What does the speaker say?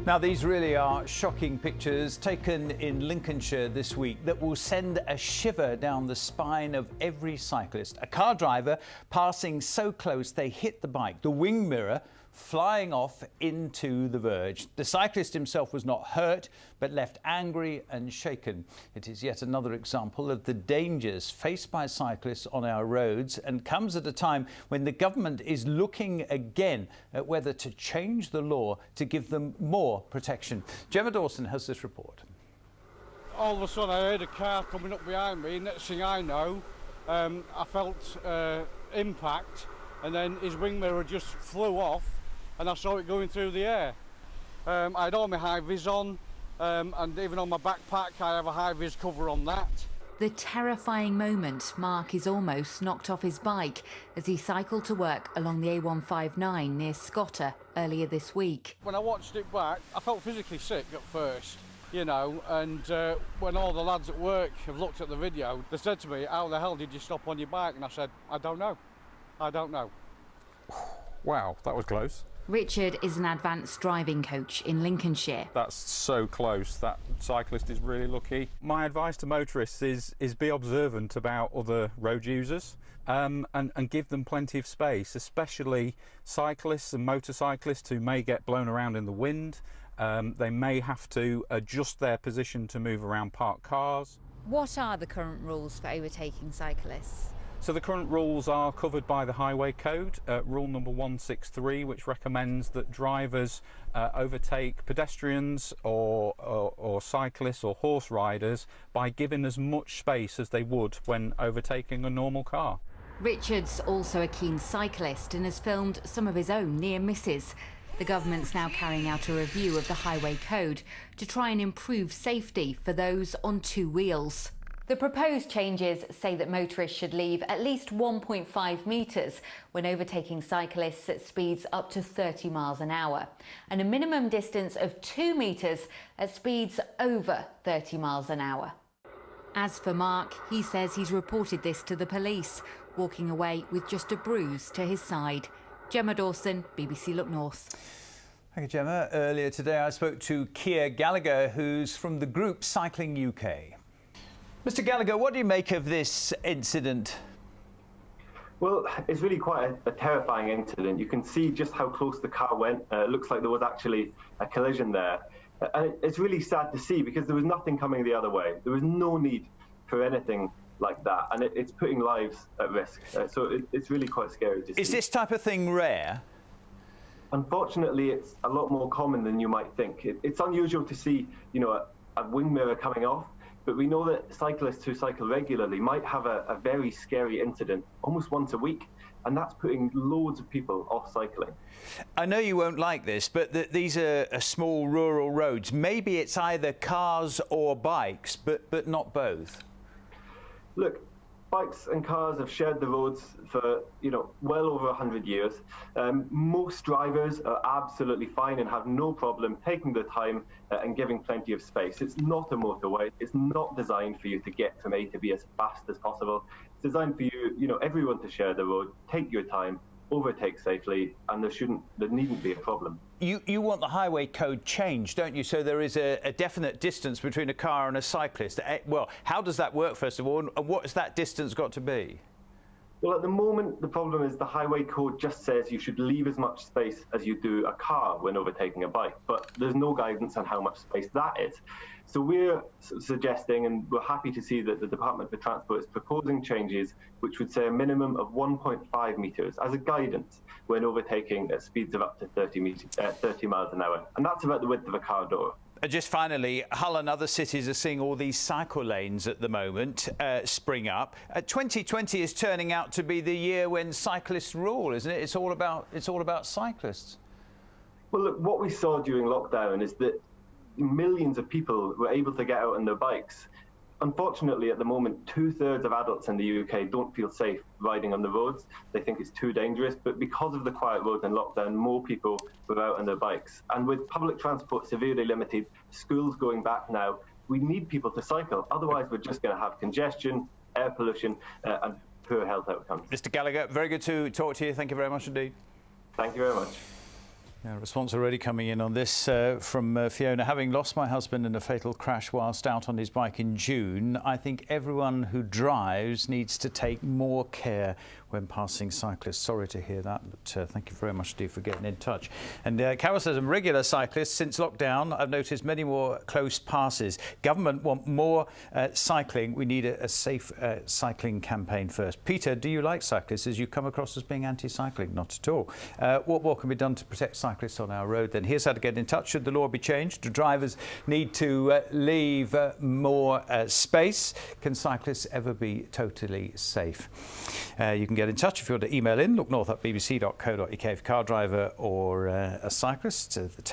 Now, these really are shocking pictures taken in Lincolnshire this week that will send a shiver down the spine of every cyclist. A car driver passing so close they hit the bike, the wing mirror flying off into the verge. The cyclist himself was not hurt, but left angry and shaken. It is yet another example of the dangers faced by cyclists on our roads, and comes at a time when the government is looking again at whether to change the law to give them more protection. Gemma Dawson has this report. All of a sudden I heard a car coming up behind me. Next thing I know, I felt impact, and then his wing mirror just flew off and I saw it going through the air. I had all my high vis on, and even on my backpack I have a high vis cover on that. The terrifying moment, Mark is almost knocked off his bike as he cycled to work along the A159 near Scotter earlier this week. When I watched it back, I felt physically sick at first, you know, and when all the lads at work have looked at the video, they said to me, "How the hell did you stop on your bike?" And I said, "I don't know. I don't know." Wow, that was close. Richard is an advanced driving coach in Lincolnshire. That's so close. That cyclist is really lucky. My advice to motorists is be observant about other road users and give them plenty of space, especially cyclists and motorcyclists who may get blown around in the wind. They may have to adjust their position to move around parked cars. What are the current rules for overtaking cyclists? So the current rules are covered by the Highway Code, rule number 163, which recommends that drivers overtake pedestrians or cyclists or horse riders by giving as much space as they would when overtaking a normal car. Richard's also a keen cyclist and has filmed some of his own near misses. The government's now carrying out a review of the Highway Code to try and improve safety for those on two wheels. The proposed changes say that motorists should leave at least 1.5 metres when overtaking cyclists at speeds up to 30 miles an hour, and a minimum distance of 2 metres at speeds over 30 miles an hour. As for Mark, he says he's reported this to the police, walking away with just a bruise to his side. Gemma Dawson, BBC Look North. Thank you, Gemma. Earlier today I spoke to Keir Gallagher, who's from the group Cycling UK. Mr. Gallagher, what do you make of this incident? Well, it's really quite a terrifying incident. You can see just how close the car went. It looks like there was actually a collision there. And it's really sad to see because there was nothing coming the other way. There was no need for anything like that. And it's putting lives at risk. So it's really quite scary to see. Is this type of thing rare? Unfortunately, it's a lot more common than you might think. It's unusual to see, you know, a wing mirror coming off. But we know that cyclists who cycle regularly might have a very scary incident almost once a week, and that's putting loads of people off cycling. I know you won't like this, but these are small rural roads. Maybe it's either cars or bikes, but not both. Look, bikes and cars have shared the roads for, you know, well over 100 years. Most drivers are absolutely fine and have no problem taking their time and giving plenty of space. It's not a motorway. It's not designed for you to get from A to B as fast as possible. It's designed for you, you know, everyone to share the road, take your time, overtake safely, and there needn't be a problem. You want the highway code changed, don't you? So there is a definite distance between a car and a cyclist. Well, how does that work, first of all, and what has that distance got to be? Well, at the moment, the problem is the highway code just says you should leave as much space as you do a car when overtaking a bike, but there's no guidance on how much space that is. So we're suggesting, and we're happy to see that the Department for Transport is proposing changes which would say a minimum of 1.5 metres as a guidance when overtaking at speeds of up to 30 miles an hour. And that's about the width of a car door. Just finally, Hull and other cities are seeing all these cycle lanes at the moment spring up. 2020 is turning out to be the year when cyclists rule, isn't it? It's all about cyclists. Well, look, what we saw during lockdown is that millions of people were able to get out on their bikes. Unfortunately, at the moment, 2/3 of adults in the UK don't feel safe riding on the roads. They think it's too dangerous, but because of the quiet roads and lockdown, more people were out on their bikes. And with public transport severely limited, schools going back now, we need people to cycle. Otherwise, we're just going to have congestion, air pollution, and poor health outcomes. Mr. Gallagher, very good to talk to you. Thank you very much indeed. Thank you very much. Yeah, response already coming in on this from Fiona. Having lost my husband in a fatal crash whilst out on his bike in June, I think everyone who drives needs to take more care when passing cyclists. Sorry to hear that, but thank you very much indeed for getting in touch. And Carol says, I'm a regular cyclist. Since lockdown, I've noticed many more close passes. Government want more cycling. We need a safe cycling campaign first. Peter, do you like cyclists? As you come across as being anti-cycling? Not at all. What more can be done to protect cyclists on our road then? Here's how to get in touch. Should the law be changed? Do drivers need to leave more space? Can cyclists ever be totally safe? You can get in touch if you want to email in. Look north at bbc.co.uk if car driver or a cyclist. The text